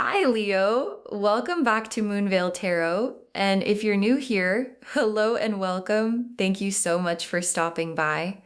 Hi, Leo. Welcome back to Moonveil Tarot. And if you're new here, hello and welcome. Thank you so much for stopping by.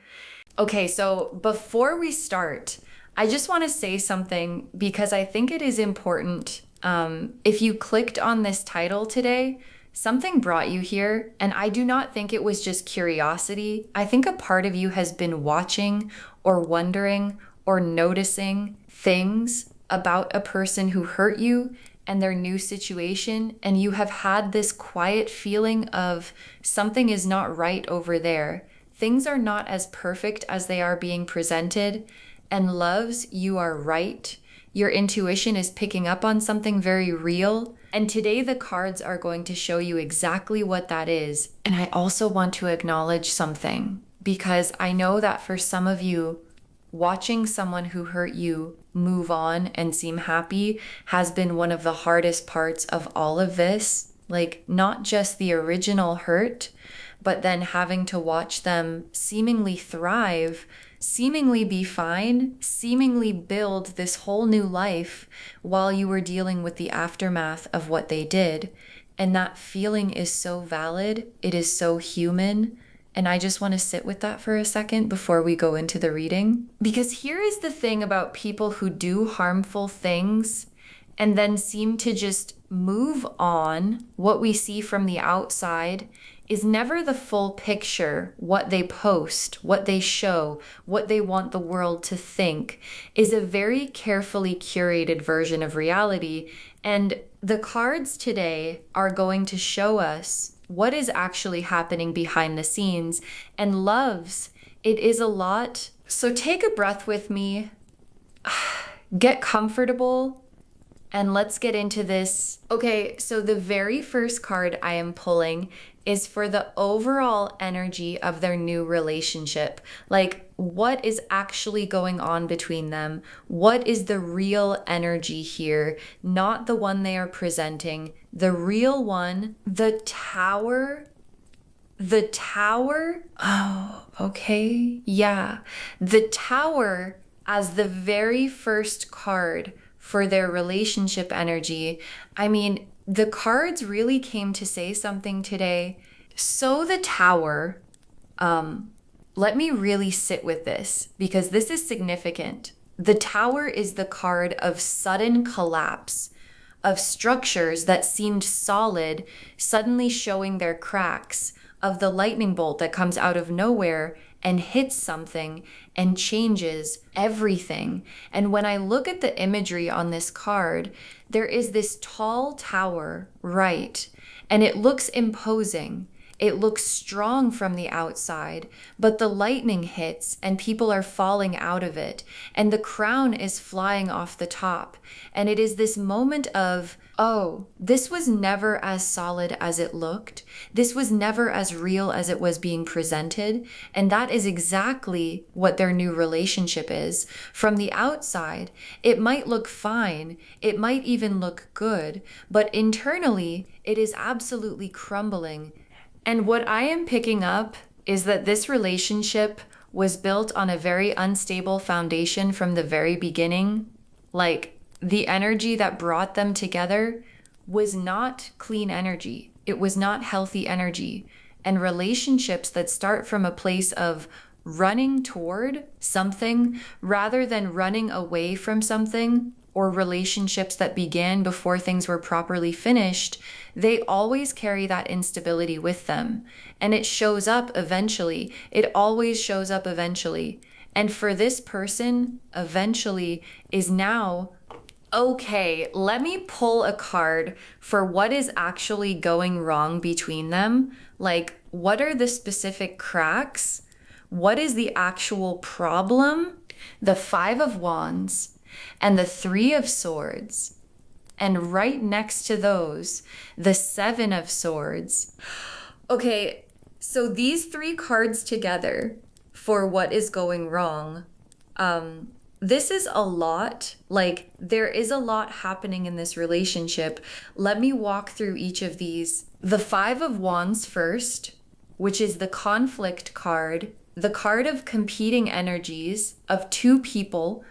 Okay, so before we start, I just want to say something because I think it is important. If you clicked on this title today, something brought you here, and I do not think it was just curiosity. I think a part of you has been watching or wondering or noticing things about a person who hurt you and their new situation, and you have had this quiet feeling of something is not right over there. Things are not as perfect as they are being presented. And loves, you are right. Your intuition is picking up on something very real. And today the cards are going to show you exactly what that is. And I also want to acknowledge something because I know that for some of you, watching someone who hurt you move on and seem happy has been one of the hardest parts of all of this. Like, not just the original hurt, but then having to watch them seemingly thrive, seemingly be fine, seemingly build this whole new life while you were dealing with the aftermath of what they did. And that feeling is so valid. It is so human. And I just want to sit with that for a second before we go into the reading. Because here is the thing about people who do harmful things and then seem to just move on. What we see from the outside is never the full picture. What they post, what they show, what they want the world to think is a very carefully curated version of reality. And the cards today are going to show us what is actually happening behind the scenes. And loves, it is a lot. So take a breath with me, get comfortable, and let's get into this. Okay, so the very first card I am pulling is for the overall energy of their new relationship. Like, what is actually going on between them? What is the real energy here? Not the one they are presenting. The real one, the Tower. The Tower? Oh, okay. Yeah. The Tower as the very first card for their relationship energy. I mean, the cards really came to say something today. So the Tower, let me really sit with this because this is significant. The Tower is the card of sudden collapse, of structures that seemed solid suddenly showing their cracks, of the lightning bolt that comes out of nowhere and hits something and changes everything. And when I look at the imagery on this card, there is this tall tower, right? And it looks imposing. It looks strong from the outside, but the lightning hits and people are falling out of it. And the crown is flying off the top. And it is this moment of, oh, this was never as solid as it looked. This was never as real as it was being presented. And that is exactly what their new relationship is. From the outside, it might look fine. It might even look good. But internally, it is absolutely crumbling. And what I am picking up is that this relationship was built on a very unstable foundation from the very beginning. Like, the energy that brought them together was not clean energy. It was not healthy energy. And relationships that start from a place of running toward something rather than running away from something, or relationships that began before things were properly finished, they always carry that instability with them. And it shows up eventually. It always shows up eventually. And for this person, eventually is now, okay, let me pull a card for what is actually going wrong between them. Like, what are the specific cracks? What is the actual problem? The Five of Wands and the Three of Swords. And right next to those, the Seven of Swords. Okay, so these three cards together for what is going wrong, this is a lot. Like, there is a lot happening in this relationship. Let me walk through each of these. The Five of Wands first, which is the conflict card, the card of competing energies of two people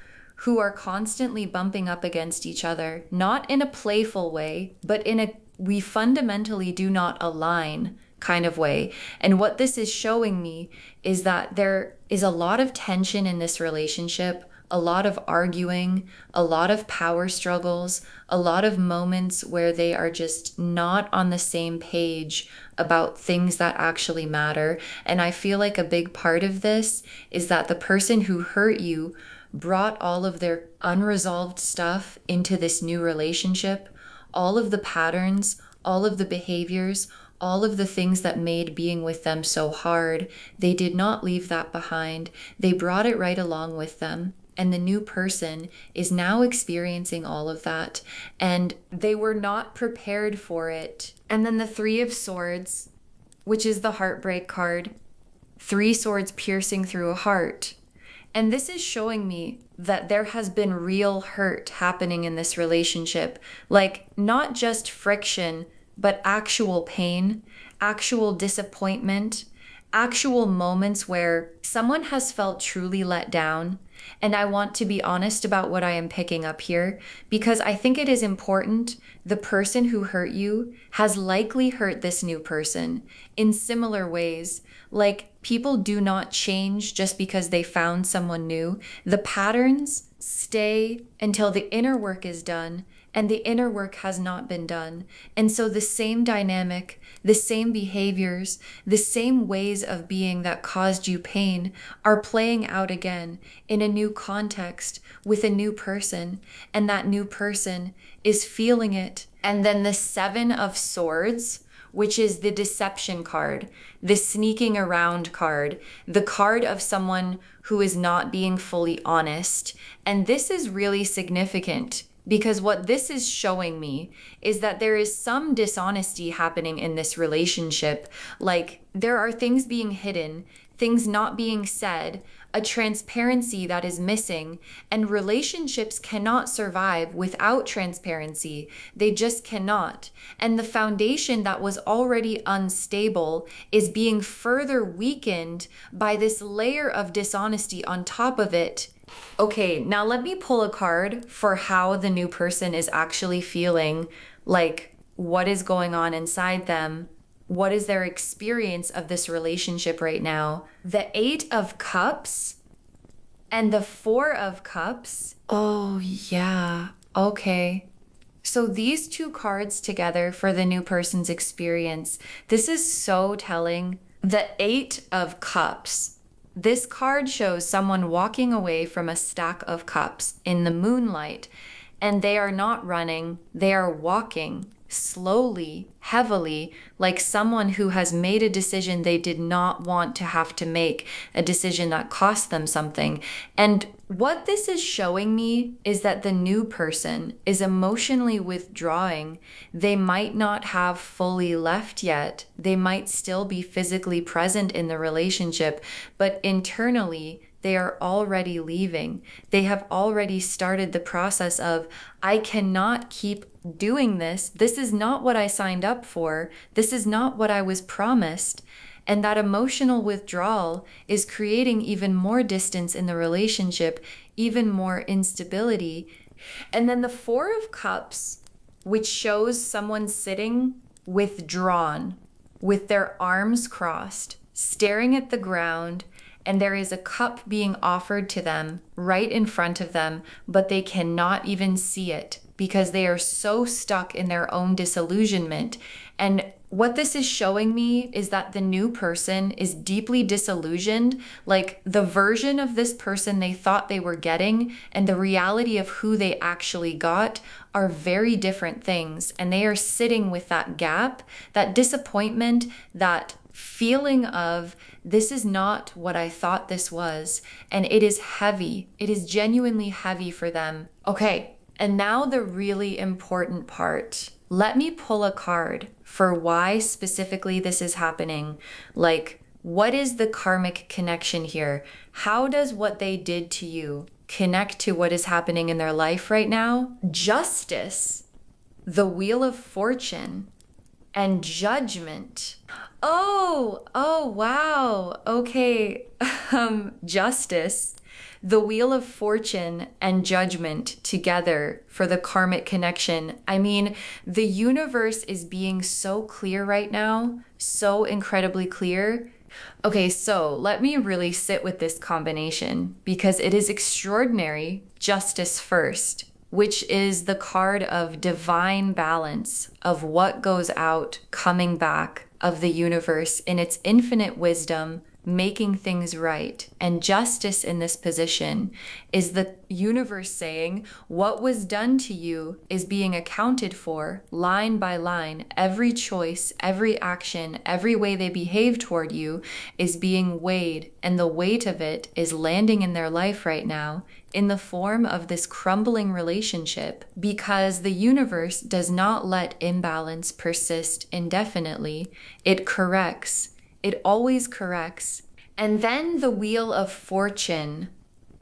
who are constantly bumping up against each other, not in a playful way, but in a we fundamentally do not align kind of way. And what this is showing me is that there is a lot of tension in this relationship, a lot of arguing, a lot of power struggles, a lot of moments where they are just not on the same page about things that actually matter. And I feel like a big part of this is that the person who hurt you brought all of their unresolved stuff into this new relationship, all of the patterns, all of the behaviors, all of the things that made being with them so hard. They did not leave that behind. They brought it right along with them. And the new person is now experiencing all of that. And they were not prepared for it. And then the Three of Swords, which is the heartbreak card. 3 swords piercing through a heart. And this is showing me that there has been real hurt happening in this relationship. Like, not just friction, but actual pain, actual disappointment, actual moments where someone has felt truly let down. And I want to be honest about what I am picking up here, because I think it is important. The person who hurt you has likely hurt this new person in similar ways. Like, people do not change just because they found someone new. The patterns stay until the inner work is done, and the inner work has not been done. And so the same dynamic, the same behaviors, the same ways of being that caused you pain are playing out again in a new context with a new person. And that new person is feeling it. And then the 7 of Swords, which is the deception card, the sneaking around card, the card of someone who is not being fully honest. And this is really significant, because what this is showing me is that there is some dishonesty happening in this relationship. Like, there are things being hidden, things not being said, a transparency that is missing, and relationships cannot survive without transparency. They just cannot. And the foundation that was already unstable is being further weakened by this layer of dishonesty on top of it. Okay, now let me pull a card for how the new person is actually feeling, like what is going on inside them. What is their experience of this relationship right now? The 8 of Cups and the 4 of Cups. Oh, yeah. Okay. So these 2 cards together for the new person's experience, this is so telling. The 8 of Cups. This card shows someone walking away from a stack of cups in the moonlight, and they are not running, they are walking slowly, heavily, like someone who has made a decision they did not want to have to make, a decision that cost them something. And what this is showing me is that the new person is emotionally withdrawing. They might not have fully left yet. They might still be physically present in the relationship, but internally, they are already leaving. They have already started the process of, I cannot keep doing this. This is not what I signed up for. This is not what I was promised. And that emotional withdrawal is creating even more distance in the relationship, even more instability. And then the 4 of Cups, which shows someone sitting withdrawn with their arms crossed, staring at the ground, and there is a cup being offered to them right in front of them, but they cannot even see it because they are so stuck in their own disillusionment. And what this is showing me is that the new person is deeply disillusioned. Like, the version of this person they thought they were getting and the reality of who they actually got are very different things. And they are sitting with that gap, that disappointment, that feeling of, this is not what I thought this was. And it is heavy. It is genuinely heavy for them. Okay, and now the really important part. Let me pull a card for why specifically this is happening. Like, what is the karmic connection here? How does what they did to you connect to what is happening in their life right now? Justice, the Wheel of Fortune, and Judgment. Oh, wow. Okay. Justice. The Wheel of Fortune and Judgment together for the karmic connection. I mean, the universe is being so clear right now, so incredibly clear. Okay, so let me really sit with this combination because it is extraordinary. Justice first, which is the card of divine balance, of what goes out, coming back, of the universe in its infinite wisdom, making things right. And justice in this position is the universe saying what was done to you is being accounted for line by line. Every choice, every action, every way they behave toward you is being weighed, and the weight of it is landing in their life right now in the form of this crumbling relationship, because the universe does not let imbalance persist indefinitely. It corrects. It always corrects. And then the Wheel of Fortune.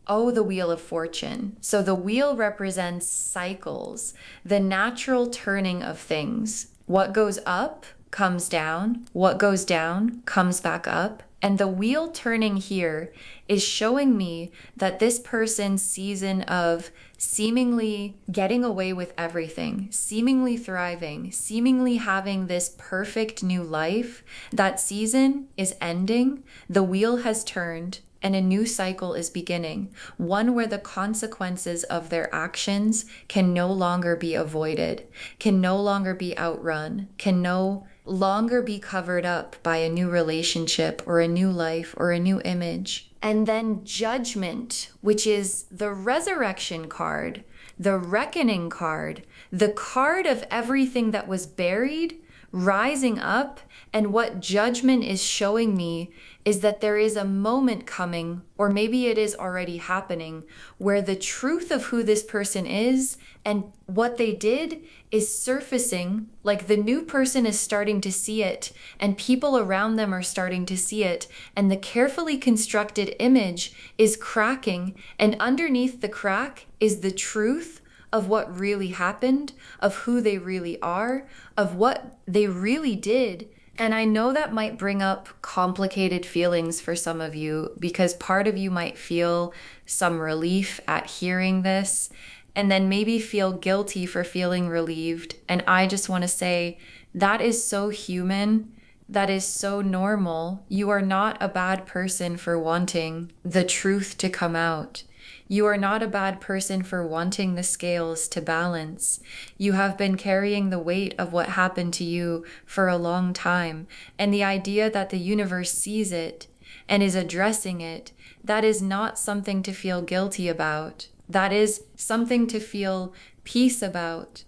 Oh, the Wheel of Fortune. So the wheel represents cycles, the natural turning of things. What goes up comes down. What goes down comes back up. And the wheel turning here is showing me that this person's season of seemingly getting away with everything, seemingly thriving, seemingly having this perfect new life, that season is ending. The wheel has turned and a new cycle is beginning, one where the consequences of their actions can no longer be avoided, can no longer be outrun, can no longer be covered up by a new relationship or a new life or a new image. And then Judgment, which is the resurrection card, the reckoning card, the card of everything that was buried, rising up. And what Judgment is showing me is that there is a moment coming, or maybe it is already happening, where the truth of who this person is and what they did is surfacing, like the new person is starting to see it, and people around them are starting to see it, and the carefully constructed image is cracking, and underneath the crack is the truth of what really happened, of who they really are, of what they really did. And I know that might bring up complicated feelings for some of you, because part of you might feel some relief at hearing this, and then maybe feel guilty for feeling relieved. And I just want to say that is so human. That is so normal. You are not a bad person for wanting the truth to come out. You are not a bad person for wanting the scales to balance. You have been carrying the weight of what happened to you for a long time. And the idea that the universe sees it and is addressing it, that is not something to feel guilty about. That is something to feel peace about.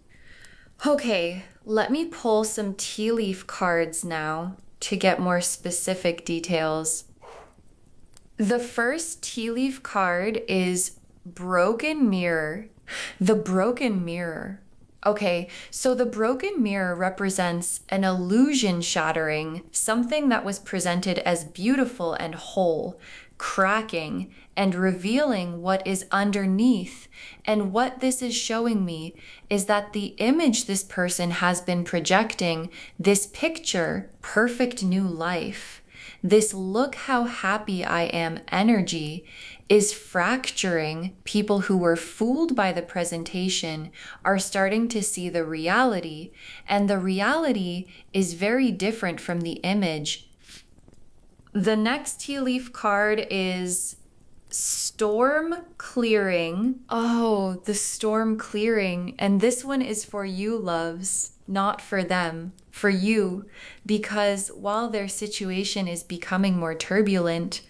Okay, let me pull some tea leaf cards now to get more specific details. The first tea leaf card is Broken Mirror. The Broken Mirror. Okay, so the broken mirror represents an illusion shattering, something that was presented as beautiful and whole, cracking and revealing what is underneath. And what this is showing me is that the image this person has been projecting, this picture, perfect new life, this look how happy I am energy, is fracturing. People who were fooled by the presentation are starting to see the reality, and the reality is very different from the image. The next tea leaf card is Storm Clearing. Oh, the storm clearing. And this one is for you, loves, not for them, for you, because while their situation is becoming more turbulent,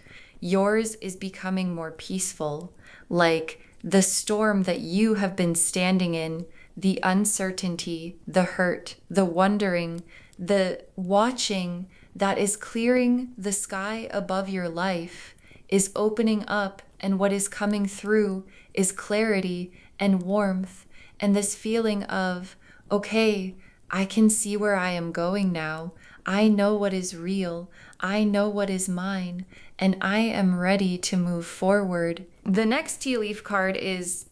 yours is becoming more peaceful, like the storm that you have been standing in, the uncertainty, the hurt, the wondering, the watching that is clearing the sky above your life, is opening up, and what is coming through is clarity and warmth and this feeling of, okay, I can see where I am going now. I know what is real. I know what is mine, and I am ready to move forward. The next tea leaf card is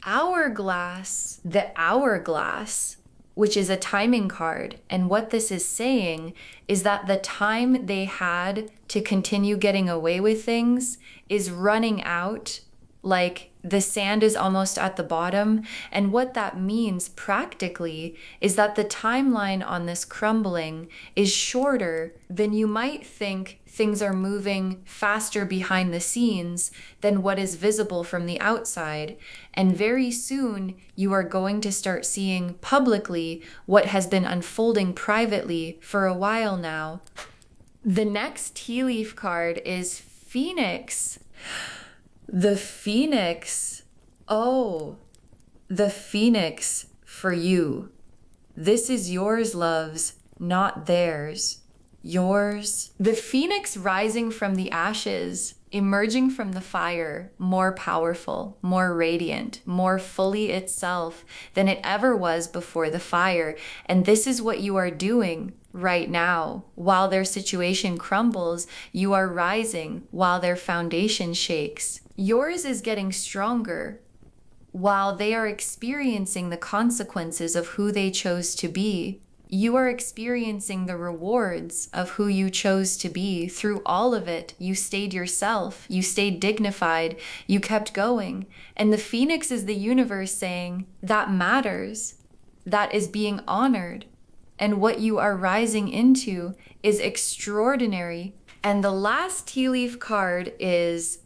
Hourglass. The Hourglass, which is a timing card. And what this is saying is that the time they had to continue getting away with things is running out, like the sand is almost at the bottom. And what that means practically is that the timeline on this crumbling is shorter than you might think. Things are moving faster behind the scenes than what is visible from the outside. And very soon you are going to start seeing publicly what has been unfolding privately for a while now. The next tea leaf card is Phoenix. The Phoenix. Oh, the Phoenix for you. This is yours, loves, not theirs. Yours. The Phoenix rising from the ashes, emerging from the fire, more powerful, more radiant, more fully itself than it ever was before the fire. And this is what you are doing right now. While their situation crumbles, you are rising while their foundation shakes. Yours is getting stronger while they are experiencing the consequences of who they chose to be. You are experiencing the rewards of who you chose to be. Through all of it, you stayed yourself, you stayed dignified, you kept going. And the Phoenix is the universe saying, that matters, that is being honored. And what you are rising into is extraordinary. And the last tea leaf card is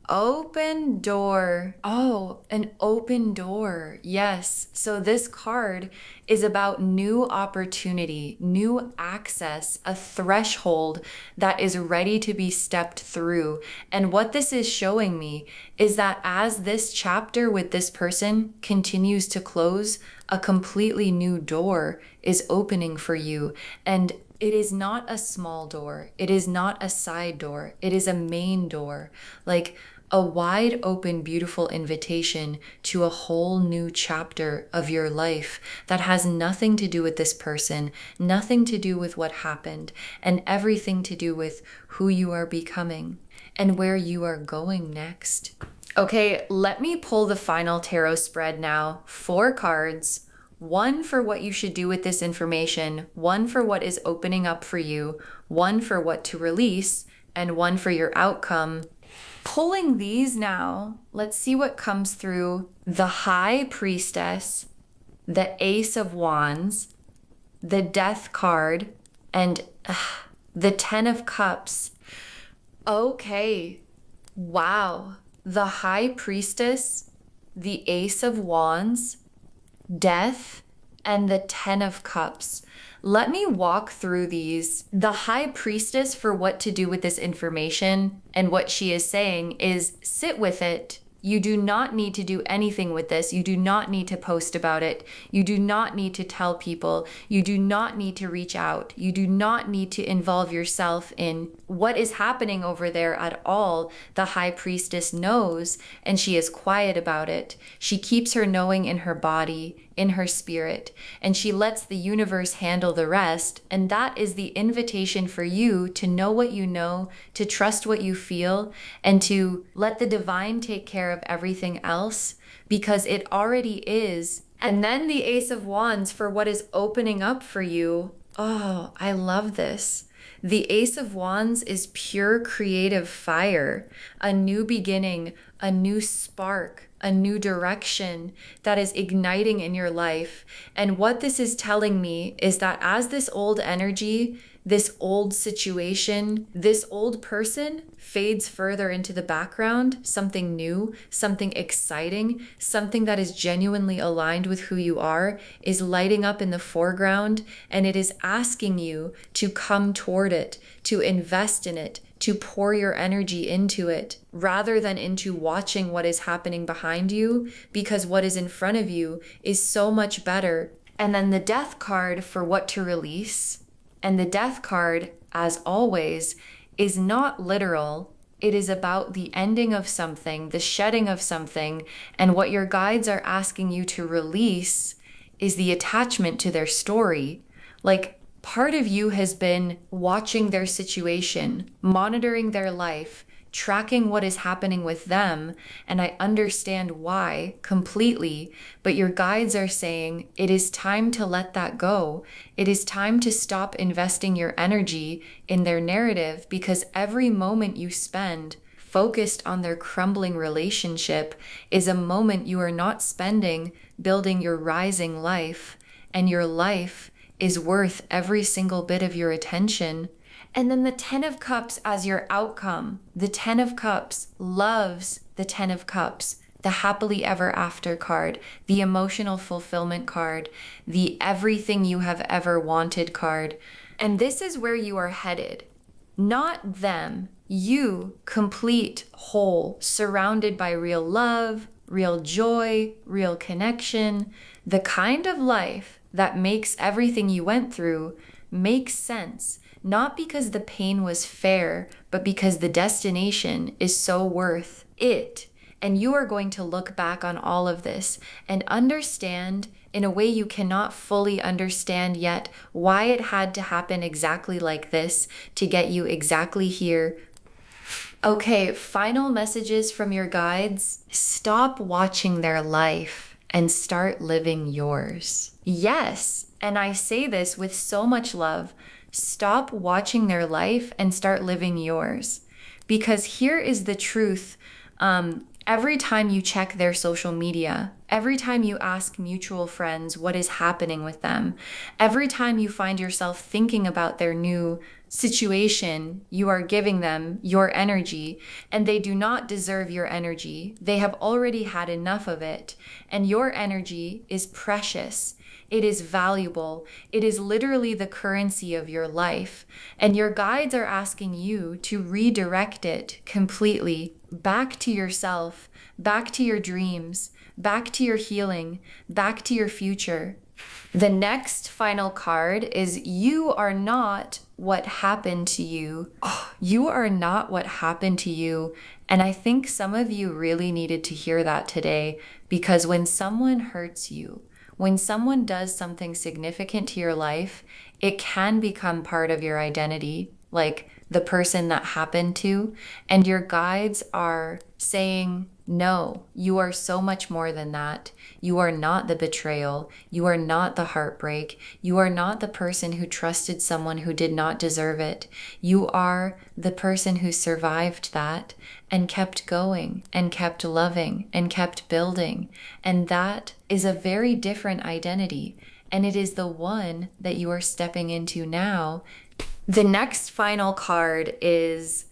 open door. Oh, an open door. Yes. So this card is about new opportunity, new access, a threshold that is ready to be stepped through. And what this is showing me is that as this chapter with this person continues to close, a completely new door is opening for you. And it is not a small door. It is not a side door. It is a main door. Like a wide open, beautiful invitation to a whole new chapter of your life that has nothing to do with this person, nothing to do with what happened, and everything to do with who you are becoming and where you are going next. Okay, let me pull the final tarot spread now. 4 cards. 1 for what you should do with this information, 1 for what is opening up for you, 1 for what to release, and 1 for your outcome. Pulling these now, let's see what comes through. The High Priestess, the Ace of Wands, the Death card, and the 10 of Cups. Okay, wow. The High Priestess, the Ace of Wands, Death, and the 10 of Cups. Let me walk through these. The High Priestess, for what to do with this information and what she is saying is sit with it. You do not need to do anything with this. You do not need to post about it. You do not need to tell people. You do not need to reach out. You do not need to involve yourself in what is happening over there at all. The High Priestess knows, and she is quiet about it. She keeps her knowing in her body, in her spirit, and she lets the universe handle the rest. And that is the invitation for you to know what you know, to trust what you feel, and to let the divine take care of everything else, because it already is. And then the Ace of Wands for what is opening up for you. Oh, I love this. The Ace of Wands is pure creative fire, a new beginning, a new spark, a new direction that is igniting in your life. And what this is telling me is that as this old energy, this old situation, this old person fades further into the background, something new, something exciting, something that is genuinely aligned with who you are is lighting up in the foreground, and it is asking you to come toward it, to invest in it, to pour your energy into it, rather than into watching what is happening behind you, because what is in front of you is so much better. And then the Death card for what to release. And the Death card, as always, is not literal. It is about the ending of something, the shedding of something, and what your guides are asking you to release is the attachment to their story. Like, part of you has been watching their situation, monitoring their life, tracking what is happening with them, and I understand why completely, but your guides are saying it is time to let that go. It is time to stop investing your energy in their narrative, because every moment you spend focused on their crumbling relationship is a moment you are not spending building your rising life, and your life is worth every single bit of your attention. And then the 10 of Cups as your outcome. The 10 of Cups loves the 10 of Cups, the happily ever after card, the emotional fulfillment card, the everything you have ever wanted card. And this is where you are headed. Not them. You, complete, whole, surrounded by real love, real joy, real connection, the kind of life that makes everything you went through make sense, not because the pain was fair, but because the destination is so worth it. And you are going to look back on all of this and understand in a way you cannot fully understand yet why it had to happen exactly like this to get you exactly here. Okay, final messages from your guides. Stop watching their life and start living yours. Yes, and I say this with so much love. Stop watching their life and start living yours. Because here is the truth. Every time you check their social media, every time you ask mutual friends what is happening with them, every time you find yourself thinking about their new situation, you are giving them your energy, and they do not deserve your energy. They have already had enough of it, and your energy is precious. It is valuable. It is literally the currency of your life. And your guides are asking you to redirect it completely back to yourself, back to your dreams, back to your healing, back to your future. The next final card is you are not what happened to you. Oh, you are not what happened to you. And I think some of you really needed to hear that today, because when someone hurts you, when someone does something significant to your life, it can become part of your identity, like the person that happened to. And your guides are saying, no, you are so much more than that. You are not the betrayal. You are not the heartbreak. You are not the person who trusted someone who did not deserve it. You are the person who survived that and kept going and kept loving and kept building. And that is a very different identity. And it is the one that you are stepping into now. The next final card is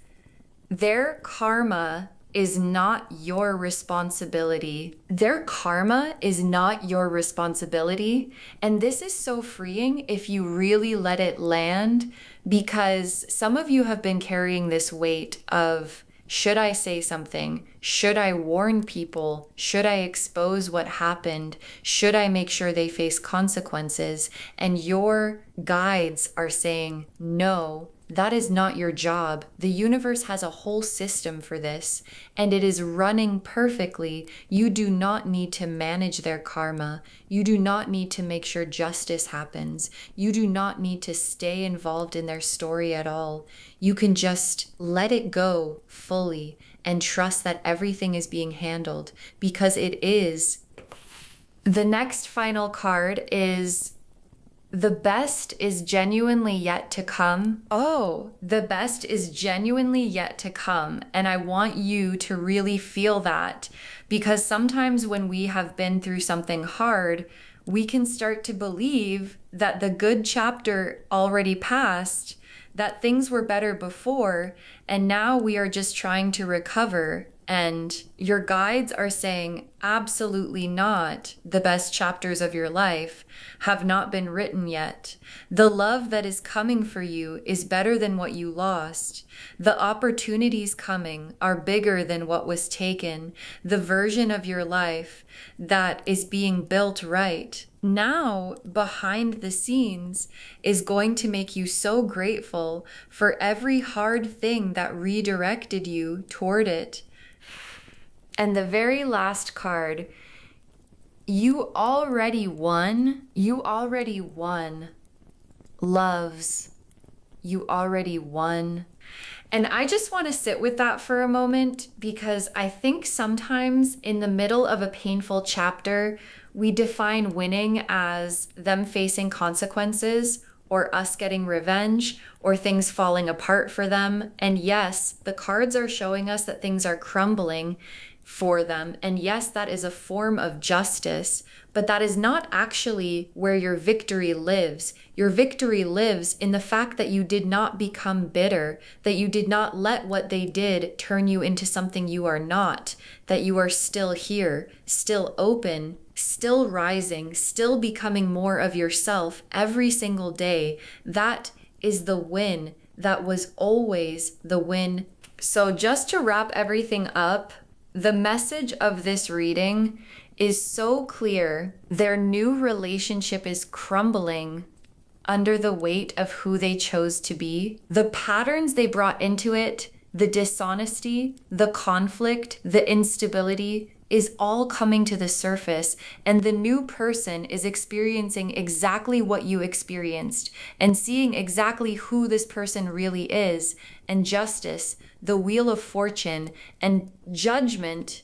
their karma is not your responsibility. Their karma is not your responsibility. And this is so freeing if you really let it land, because some of you have been carrying this weight of, should I say something? Should I warn people? Should I expose what happened? Should I make sure they face consequences? And your guides are saying, no, that is not your job. The universe has a whole system for this, and it is running perfectly. You do not need to manage their karma. You do not need to make sure justice happens. You do not need to stay involved in their story at all. You can just let it go fully and trust that everything is being handled, because it is. The next final card is the best is genuinely yet to come. Oh, the best is genuinely yet to come. And I want you to really feel that, because sometimes when we have been through something hard, we can start to believe that the good chapter already passed, that things were better before, and now we are just trying to recover. And your guides are saying, absolutely not. The best chapters of your life have not been written yet. The love that is coming for you is better than what you lost. The opportunities coming are bigger than what was taken. The version of your life that is being built right now behind the scenes is going to make you so grateful for every hard thing that redirected you toward it. And the very last card, you already won. You already won. Loves. You already won. And I just want to sit with that for a moment, because I think sometimes in the middle of a painful chapter, we define winning as them facing consequences or us getting revenge or things falling apart for them. And yes, the cards are showing us that things are crumbling for them. And yes, that is a form of justice, but that is not actually where your victory lives. Your victory lives in the fact that you did not become bitter, that you did not let what they did turn you into something you are not, that you are still here, still open, still rising, still becoming more of yourself every single day. That is the win. That was always the win. So just to wrap everything up, the message of this reading is so clear. Their new relationship is crumbling under the weight of who they chose to be. The patterns they brought into it, the dishonesty, the conflict, the instability is all coming to the surface, and the new person is experiencing exactly what you experienced and seeing exactly who this person really is. And justice, the wheel of fortune, and judgment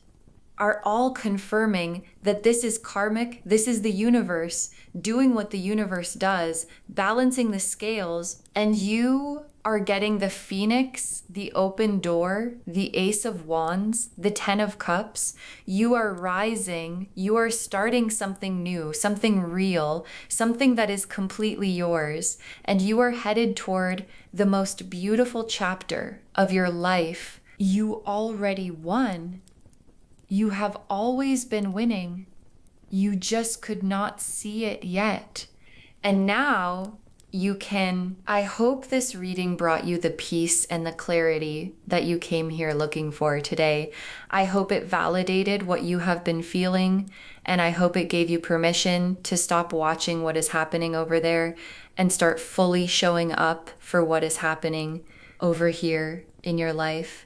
are all confirming that this is karmic, this is the universe doing what the universe does, balancing the scales, and you are getting the Phoenix, the open door, the Ace of Wands, the Ten of Cups. You are rising, you are starting something new, something real, something that is completely yours, and you are headed toward the most beautiful chapter of your life. You already won. You have always been winning. You just could not see it yet. And now you can. I hope this reading brought you the peace and the clarity that you came here looking for today. I hope it validated what you have been feeling, and I hope it gave you permission to stop watching what is happening over there and start fully showing up for what is happening over here in your life,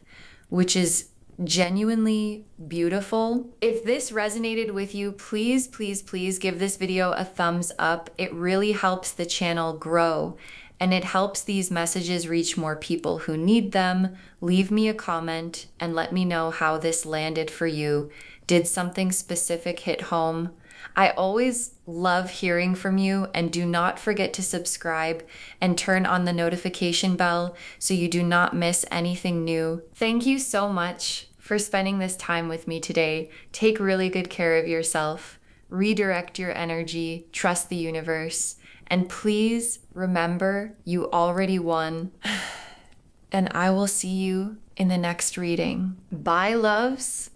which is genuinely beautiful. If this resonated with you, please, please, please give this video a thumbs up. It really helps the channel grow, and it helps these messages reach more people who need them. Leave me a comment and let me know how this landed for you. Did something specific hit home? I always love hearing from you, and do not forget to subscribe and turn on the notification bell so you do not miss anything new. Thank you so much for spending this time with me today. Take really good care of yourself, redirect your energy, trust the universe, and please remember you already won. And I will see you in the next reading. Bye, loves.